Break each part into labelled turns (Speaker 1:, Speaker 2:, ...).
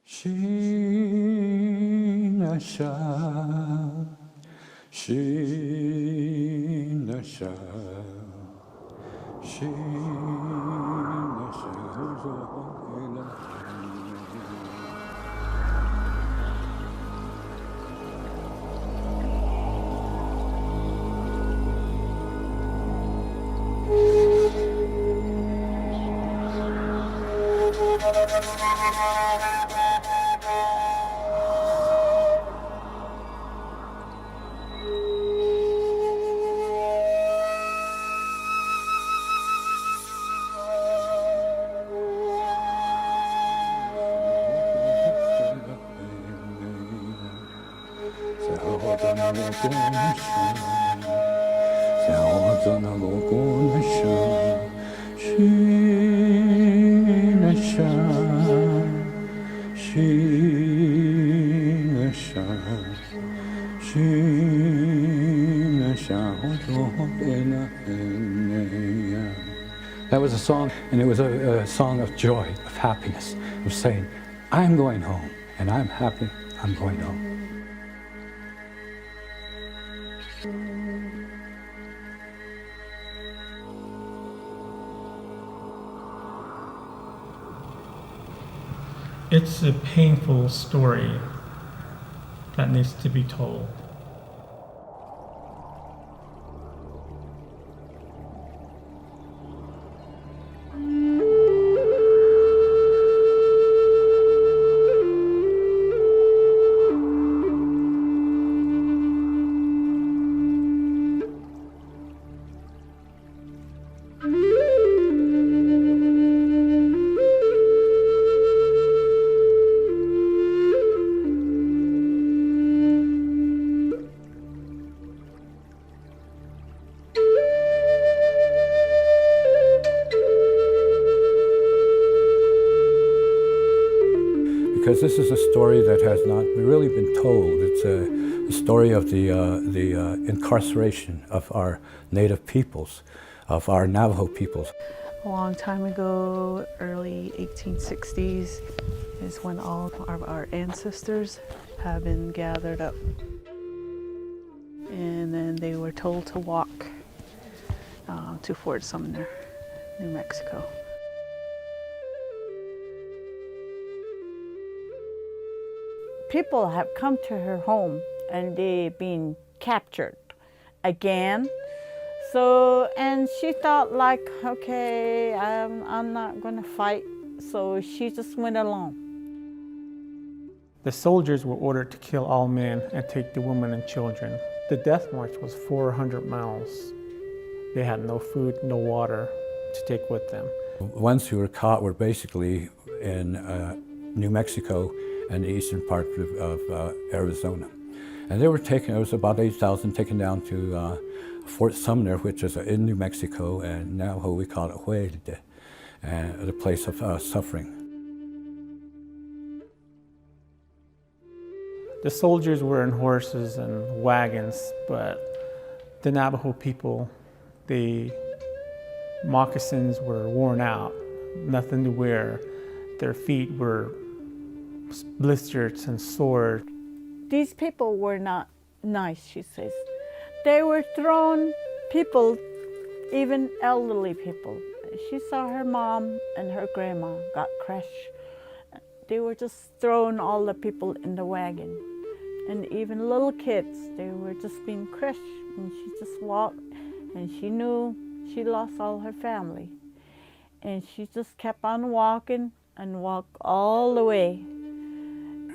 Speaker 1: Shinasha, Shinasha, That was a song, and it was a song of joy, of happiness, of saying, I'm going home, and I'm happy I'm going home.
Speaker 2: It's a painful story that needs to be told.
Speaker 1: Because this is a story that has not really been told. It's a story of the incarceration of our native peoples, of our Navajo peoples.
Speaker 3: A long time ago, early 1860s, is when all of our ancestors have been gathered up. And then they were told to walk to Fort Sumner, New Mexico.
Speaker 4: People have come to her home and they've been captured again. So, and she thought like, okay, I'm not gonna fight. So she just went along.
Speaker 2: The soldiers were ordered to kill all men and take the women and children. The death march was 400 miles. They had no food, no water to take with them.
Speaker 1: Ones who were caught were basically in New Mexico and the eastern part of Arizona. And they were taken, it was about 8,000 taken down to Fort Sumner, which is in New Mexico, and Navajo we call it Hweeldi, the place of suffering.
Speaker 2: The soldiers were in horses and wagons, but the Navajo people, the moccasins were worn out, nothing to wear. Their feet were blistered and sore.
Speaker 4: These people were not nice, she says. They were thrown people, even elderly people. She saw her mom and her grandma got crushed. They were just throwing all the people in the wagon. And even little kids, they were just being crushed. And she just walked, and she knew she lost all her family. And she just kept on walking and walked all the way.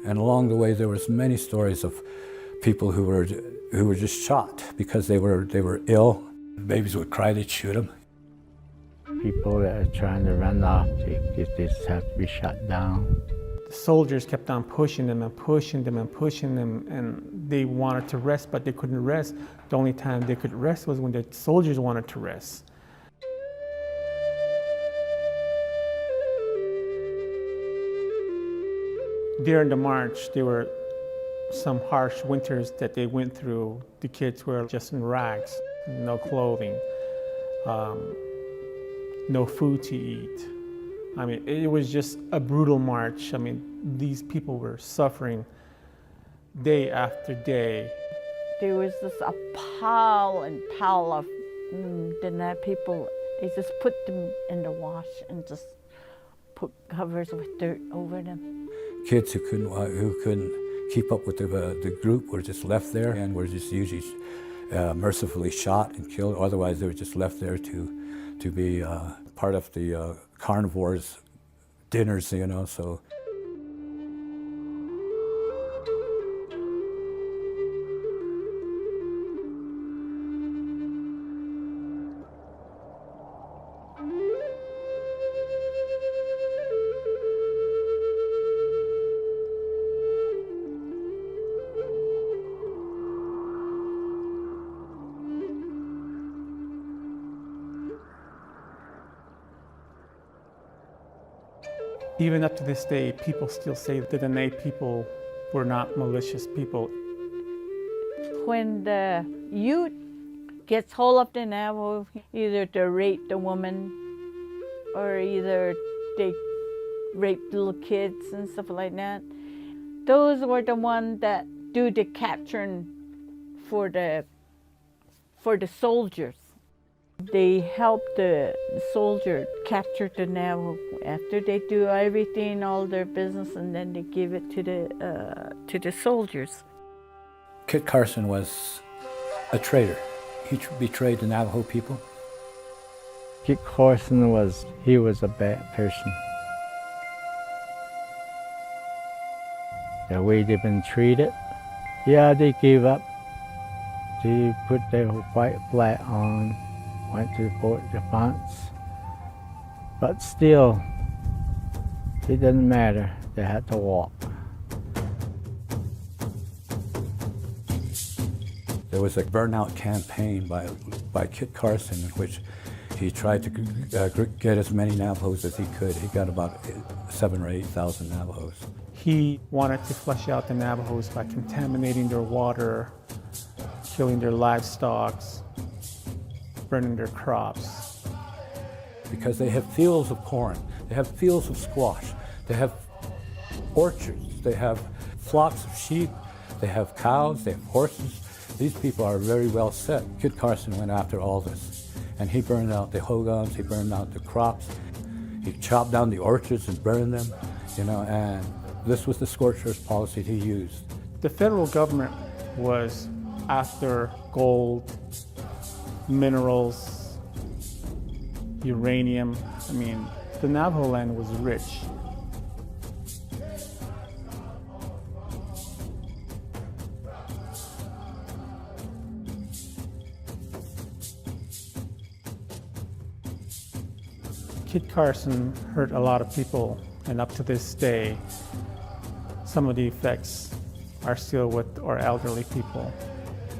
Speaker 1: And along the way, there was many stories of people who were just shot because they were ill. Babies would cry, they'd shoot them.
Speaker 5: People that are trying to run off, they just have to be shot down.
Speaker 2: The soldiers kept on pushing them and pushing them and pushing them, and they wanted to rest, but they couldn't rest. The only time they could rest was when the soldiers wanted to rest. During the march, there were some harsh winters that they went through. The kids were just in rags, no clothing, no food to eat. I mean, it was just a brutal march. I mean, these people were suffering day after day.
Speaker 4: There was just a pile and pile of Dene people. They just put them in the wash and just put covers with dirt over them.
Speaker 1: Kids who couldn't keep up with the group were just left there and were just usually mercifully shot and killed. Otherwise, they were just left there to be part of the carnivores' dinners, you know. So.
Speaker 2: Even up to this day, people still say that the Dene people were not malicious people.
Speaker 4: When the youth gets hold of the Navajo, either to rape the woman or either they rape little kids and stuff like that, those were the ones that do the capturing for the soldiers. They help the soldier capture the Navajo after they do everything, all their business, and then they give it to the soldiers.
Speaker 1: Kit Carson was a traitor. He betrayed the Navajo people.
Speaker 5: Kit Carson was a bad person. The way they've been treated, yeah, they gave up. They put their white flag on, went to Fort Defiance, but still, it didn't matter. They had to walk.
Speaker 1: There was a burnout campaign by Kit Carson in which he tried to get as many Navajos as he could. He got about 7,000 or 8,000 Navajos.
Speaker 2: He wanted to flush out the Navajos by contaminating their water, killing their livestock, burning their crops.
Speaker 1: Because they have fields of corn, they have fields of squash, they have orchards, they have flocks of sheep, they have cows, they have horses. These people are very well set. Kit Carson went after all this, and he burned out the hogans, he burned out the crops, he chopped down the orchards and burned them, you know, and this was the scorched earth policy he used.
Speaker 2: The federal government was after gold, minerals, uranium. I mean, the Navajo land was rich. Kit Carson hurt a lot of people, and up to this day, some of the effects are still with our elderly people.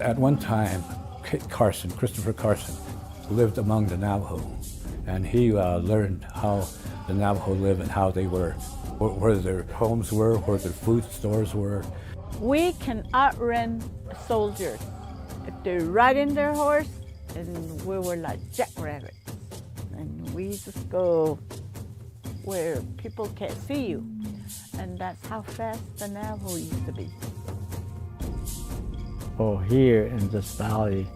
Speaker 1: At one time, Kit Carson, Christopher Carson, lived among the Navajo, and he learned how the Navajo live and how they were, where their homes were, where their food stores were.
Speaker 4: We can outrun soldiers if they're riding their horse, and we were like jackrabbits. And we just go where people can't see you. And that's how fast the Navajo used to be.
Speaker 5: Oh, here in this valley,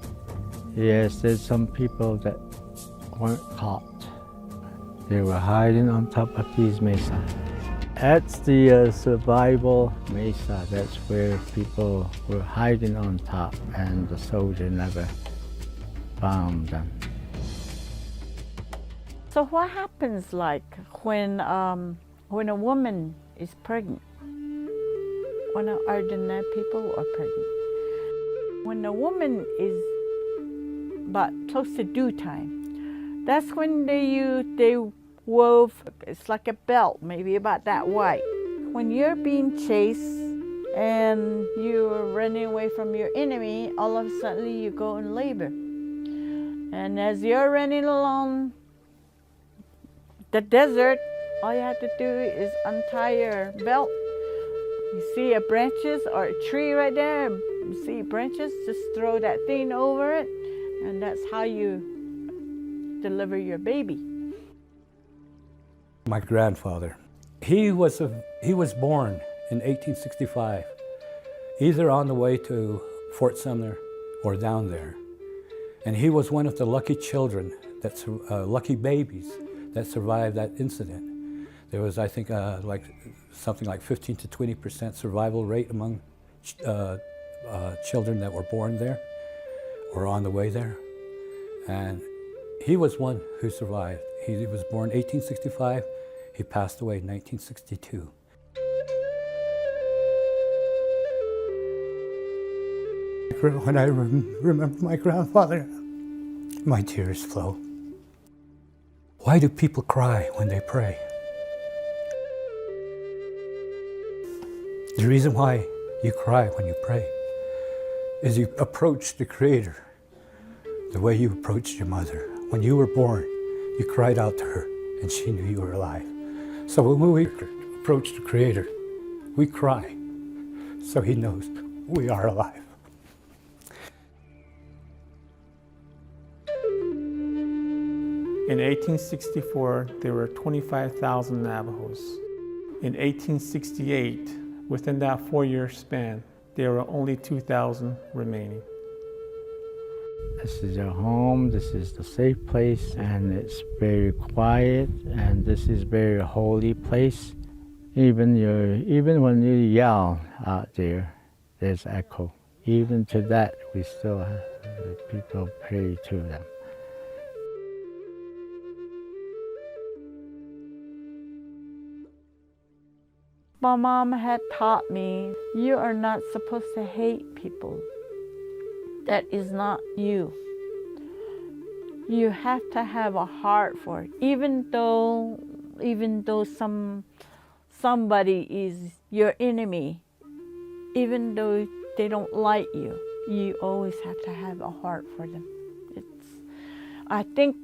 Speaker 5: yes, there's some people that weren't caught. They were hiding on top of these mesas. That's the survival mesa. That's where people were hiding on top, and the soldier never found them.
Speaker 4: So what happens like when a woman is pregnant? When our Dene people are pregnant. When a woman is about close to due time, that's when they wove, it's like a belt, maybe about that wide. When you're being chased and you're running away from your enemy, all of a sudden you go in labor. And as you're running along the desert, all you have to do is untie your belt. You see a branches or a tree right there, you see branches, just throw that thing over it, and that's how you deliver your baby.
Speaker 1: My grandfather, he was born in 1865, either on the way to Fort Sumner or down there. And he was one of the lucky children, lucky babies that survived that incident. There was, I think, something like 15 to 20% survival rate among children that were born there or on the way there. And he was one who survived. He was born 1865. He passed away in 1962. When I remember my grandfather, my tears flow. Why do people cry when they pray? The reason why you cry when you pray is you approach the Creator the way you approached your mother. When you were born, you cried out to her and she knew you were alive. So when we approach the Creator, we cry so He knows we are alive.
Speaker 2: In 1864, there were 25,000 Navajos. In 1868, within that 4-year span, there were only 2,000 remaining.
Speaker 5: This is your home, this is the safe place, and it's very quiet, and this is very holy place. Even when you yell out there, there's echo. Even to that, we still have people pray to them.
Speaker 4: My mom had taught me, you are not supposed to hate people. That is not you. You have to have a heart for it. Even though somebody is your enemy, even though they don't like you, you always have to have a heart for them. I think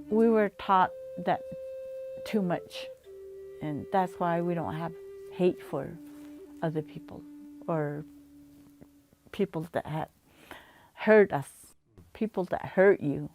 Speaker 4: we were taught that too much. And that's why we don't have hate for other people or people that have hurt us, people that hurt you.